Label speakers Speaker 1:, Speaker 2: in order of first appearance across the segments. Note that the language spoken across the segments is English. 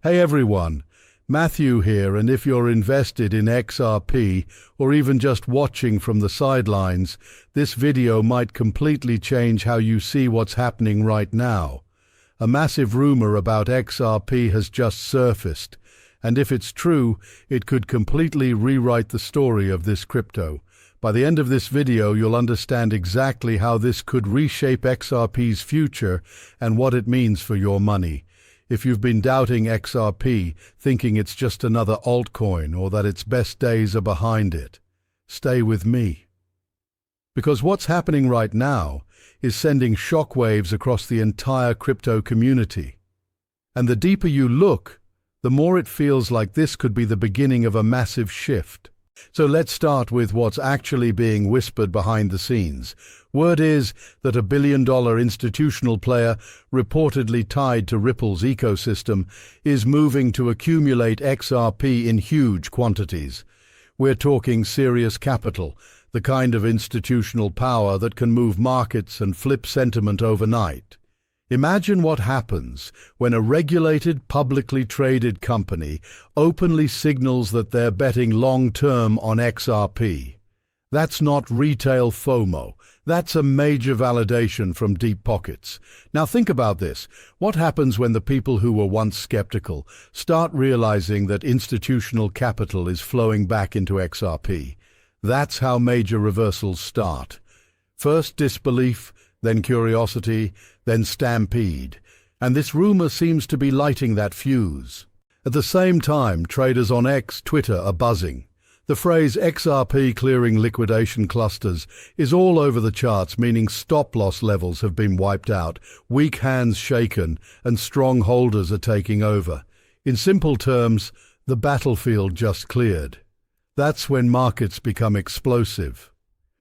Speaker 1: Hey everyone, Matthew here, and if you're invested in XRP or even just watching from the sidelines, this video might completely change how you see what's happening right now. A massive rumor about XRP has just surfaced, and if it's true, it could completely rewrite the story of this crypto. By the end of this video, you'll understand exactly how this could reshape XRP's future and what it means for your money. If you've been doubting XRP, thinking it's just another altcoin or that its best days are behind it, stay with me. Because what's happening right now is sending shockwaves across the entire crypto community. And the deeper you look, the more it feels like this could be the beginning of a massive shift. So let's start with what's actually being whispered behind the scenes. Word is that a billion-dollar institutional player, reportedly tied to Ripple's ecosystem, is moving to accumulate XRP in huge quantities. We're talking serious capital, the kind of institutional power that can move markets and flip sentiment overnight. Imagine what happens when a regulated, publicly traded company openly signals that they're betting long-term on XRP. That's not retail FOMO. That's a major validation from deep pockets. Now think about this. What happens when the people who were once skeptical start realizing that institutional capital is flowing back into XRP? That's how major reversals start. First disbelief, then curiosity, then stampede. And this rumor seems to be lighting that fuse. At the same time, traders on X, Twitter are buzzing. The phrase XRP clearing liquidation clusters is all over the charts, meaning stop-loss levels have been wiped out, weak hands shaken, and strong holders are taking over. In simple terms, the battlefield just cleared. That's when markets become explosive.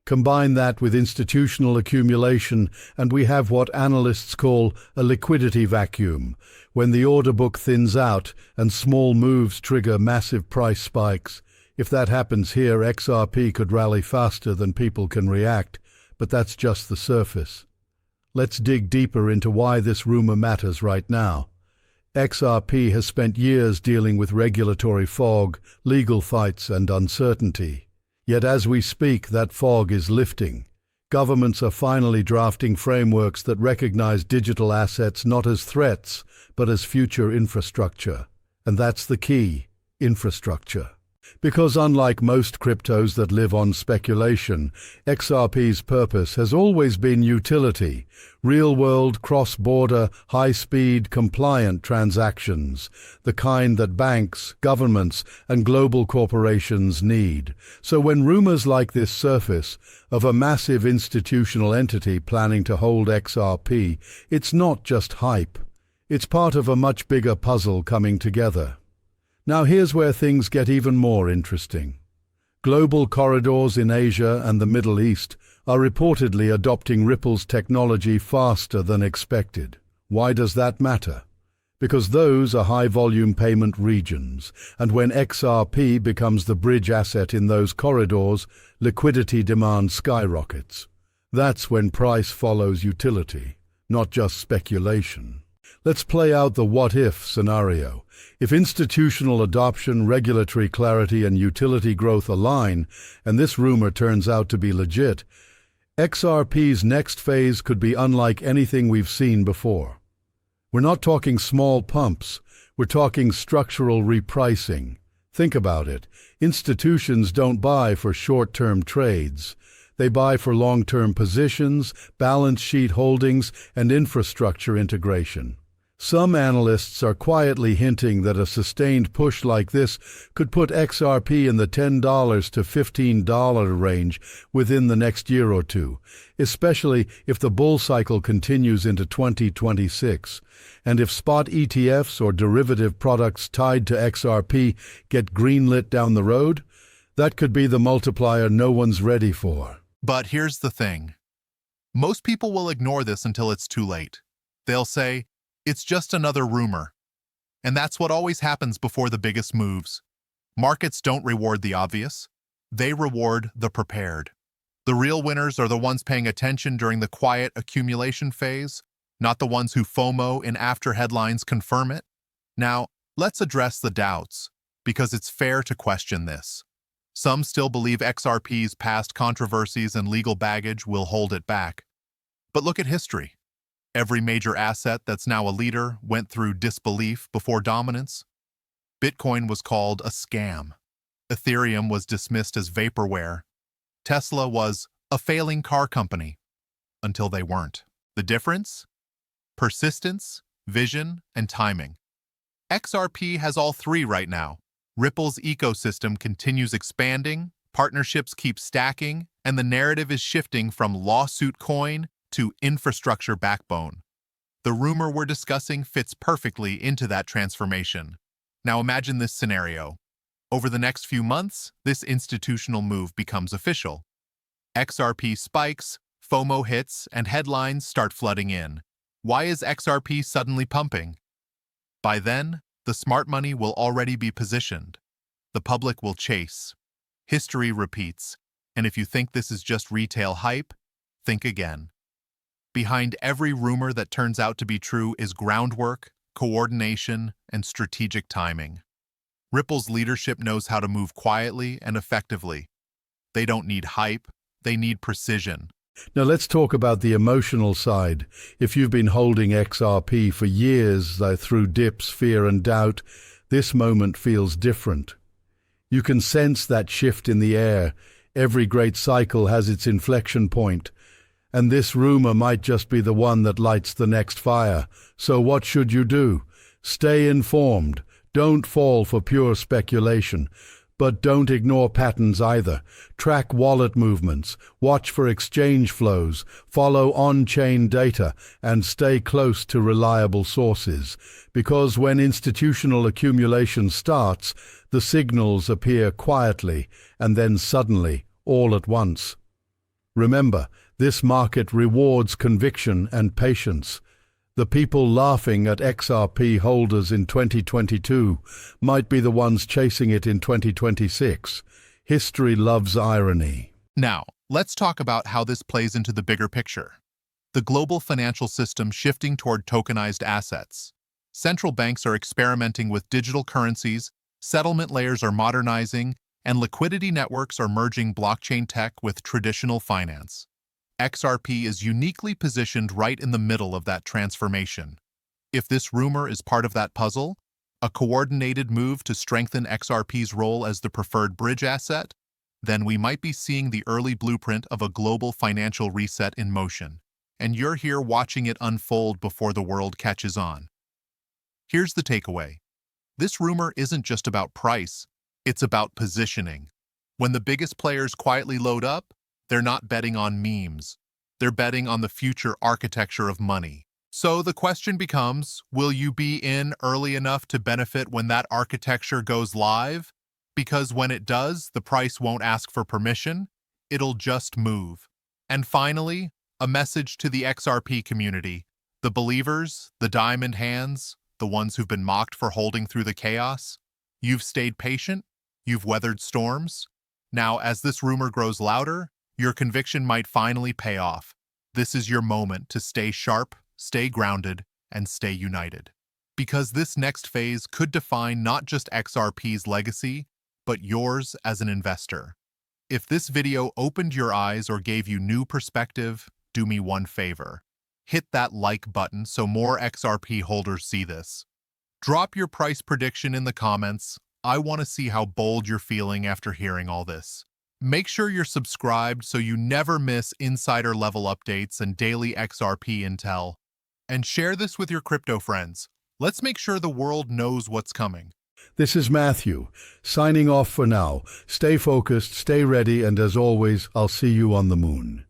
Speaker 1: Combine that with institutional accumulation, and we have what analysts call a liquidity vacuum, when the order book thins out and small moves trigger massive price spikes. If that happens here, XRP could rally faster than people can react, but that's just the surface. Let's dig deeper into why this rumor matters right now. XRP has spent years dealing with regulatory fog, legal fights, and uncertainty. Yet as we speak, that fog is lifting. Governments are finally drafting frameworks that recognize digital assets not as threats, but as future infrastructure. And that's the key: infrastructure. Because unlike most cryptos that live on speculation, XRP's purpose has always been utility, real-world, cross-border, high-speed, compliant transactions, the kind that banks, governments, and global corporations need. So when rumors like this surface of a massive institutional entity planning to hold XRP, it's not just hype. It's part of a much bigger puzzle coming together. Now here's where things get even more interesting. Global corridors in Asia and the Middle East are reportedly adopting Ripple's technology faster than expected. Why does that matter? Because those are high-volume payment regions, and when XRP becomes the bridge asset in those corridors, liquidity demand skyrockets. That's when price follows utility, not just speculation. Let's play out the what-if scenario. If institutional adoption, regulatory clarity, and utility growth align, and this rumor turns out to be legit, XRP's next phase could be unlike anything we've seen before. We're not talking small pumps, we're talking structural repricing. Think about it. Institutions don't buy for short-term trades. They buy for long-term positions, balance sheet holdings, and infrastructure integration. Some analysts are quietly hinting that a sustained push like this could put XRP in the $10 to $15 range within the next year or two, especially if the bull cycle continues into 2026, and if spot ETFs or derivative products tied to XRP get greenlit down the road, that could be the multiplier no one's ready for.
Speaker 2: But here's the thing. Most people will ignore this until it's too late. They'll say, it's just another rumor. And that's what always happens before the biggest moves. Markets don't reward the obvious. They reward the prepared. The real winners are the ones paying attention during the quiet accumulation phase, not the ones who FOMO in after headlines confirm it. Now, Let's address the doubts, because it's fair to question this. Some still believe XRP's past controversies and legal baggage will hold it back. But look at history. Every major asset that's now a leader went through disbelief before dominance. Bitcoin was called a scam. Ethereum was dismissed as vaporware. Tesla was a failing car company, until they weren't. The difference? Persistence, vision, and timing. XRP has all three right now. Ripple's ecosystem continues expanding, partnerships keep stacking, and the narrative is shifting from lawsuit coin to infrastructure backbone. The rumor we're discussing fits perfectly into that transformation. Now imagine this scenario. Over the next few months, this institutional move becomes official. XRP spikes, FOMO hits, and headlines start flooding in. Why is XRP suddenly pumping? By then, the smart money will already be positioned. The public will chase. History repeats, and if you think this is just retail hype, think again. Behind every rumor that turns out to be true is groundwork, coordination, and strategic timing. Ripple's leadership knows how to move quietly and effectively. They don't need hype, they need precision.
Speaker 1: Now let's talk about the emotional side. If you've been holding XRP for years through dips, fear and doubt, this moment feels different. You can sense that shift in the air. Every great cycle has its inflection point. And this rumor might just be the one that lights the next fire. So what should you do? Stay informed. Don't fall for pure speculation. But don't ignore patterns either. Track wallet movements, watch for exchange flows, follow on-chain data, and stay close to reliable sources. Because when institutional accumulation starts, the signals appear quietly and then suddenly, all at once. Remember, this market rewards conviction and patience. The people laughing at XRP holders in 2022 might be the ones chasing it in 2026. History loves irony.
Speaker 2: Now, let's talk about how this plays into the bigger picture. The global financial system shifting toward tokenized assets. Central banks are experimenting with digital currencies, settlement layers are modernizing, and liquidity networks are merging blockchain tech with traditional finance. XRP is uniquely positioned right in the middle of that transformation. If this rumor is part of that puzzle, a coordinated move to strengthen XRP's role as the preferred bridge asset, then we might be seeing the early blueprint of a global financial reset in motion, and you're here watching it unfold before the world catches on. Here's the takeaway. This rumor isn't just about price, it's about positioning. When the biggest players quietly load up, they're not betting on memes. They're betting on the future architecture of money. So the question becomes, will you be in early enough to benefit when that architecture goes live? Because when it does, the price won't ask for permission, it'll just move. And finally, a message to the XRP community, the believers, the diamond hands, the ones who've been mocked for holding through the chaos. You've stayed patient, you've weathered storms. Now, as this rumor grows louder, your conviction might finally pay off. This is your moment to stay sharp, stay grounded, and stay united. Because this next phase could define not just XRP's legacy, but yours as an investor. If this video opened your eyes or gave you new perspective, do me one favor. Hit that like button so more XRP holders see this. Drop your price prediction in the comments. I want to see how bold you're feeling after hearing all this. Make sure you're subscribed so you never miss insider-level updates and daily XRP intel. And share this with your crypto friends. Let's make sure the world knows what's coming.
Speaker 1: This is Matthew, signing off for now. Stay focused, stay ready, and as always, I'll see you on the moon.